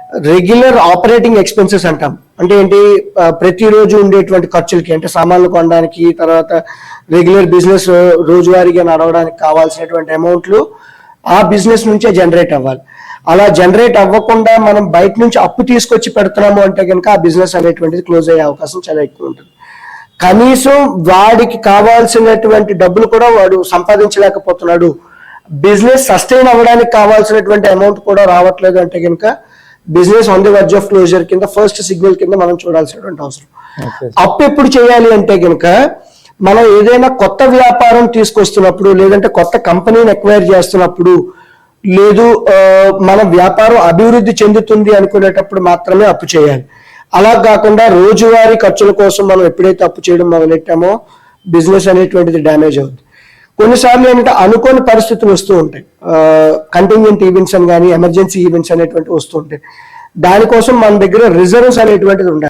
Regular operating expenses అంటాం. అంటే ఏంటి, ప్రతిరోజు ఉండేటువంటి ఖర్చులకి, అంటే సామాన్లు కొనడానికి, తర్వాత రెగ్యులర్ బిజినెస్ రోజువారీగా నడవడానికి కావాల్సినటువంటి అమౌంట్లు ఆ బిజినెస్ నుంచే జనరేట్ అవ్వాలి. అలా జనరేట్ అవ్వకుండా మనం బయట నుంచి అప్పు తీసుకొచ్చి పెడుతున్నాము అంటే కనుక ఆ బిజినెస్ అనేటువంటిది క్లోజ్ అయ్యే అవకాశం చాలా ఎక్కువ ఉంటుంది. కనీసం వాడికి కావాల్సినటువంటి డబ్బులు కూడా వాడు సంపాదించలేకపోతున్నాడు, బిజినెస్ సస్టైన్ అవ్వడానికి కావాల్సినటువంటి అమౌంట్ కూడా రావట్లేదు అంటే కనుక business on the verge of closure కింద ఫస్ట్ సిగ్నల్ కింద మనం చూడాల్సినటువంటి అవసరం. అప్పు ఎప్పుడు చేయాలి అంటే కనుక మనం ఏదైనా కొత్త వ్యాపారం తీసుకొస్తున్నప్పుడు, లేదంటే కొత్త కంపెనీని ఎక్వైర్ చేస్తున్నప్పుడు, లేదు మన వ్యాపారం అభివృద్ధి చెందుతుంది అనుకునేటప్పుడు మాత్రమే అప్పు చేయాలి. అలా కాకుండా రోజువారీ ఖర్చుల కోసం మనం ఎప్పుడైతే అప్పు చేయడం మొదలెట్టామో బిజినెస్ అనేటువంటిది డ్యామేజ్ అవుతుంది. కొన్నిసార్లు ఏంటంటే అనుకోని పరిస్థితులు వస్తూ ఉంటాయి, కంటింజెంట్ ఈవెంట్స్ అని కానీ ఎమర్జెన్సీ ఈవెంట్స్ అనేటువంటి వస్తూ ఉంటాయి. దానికోసం మన దగ్గర రిజర్వ్స్ అనేటువంటిది ఉండాలి.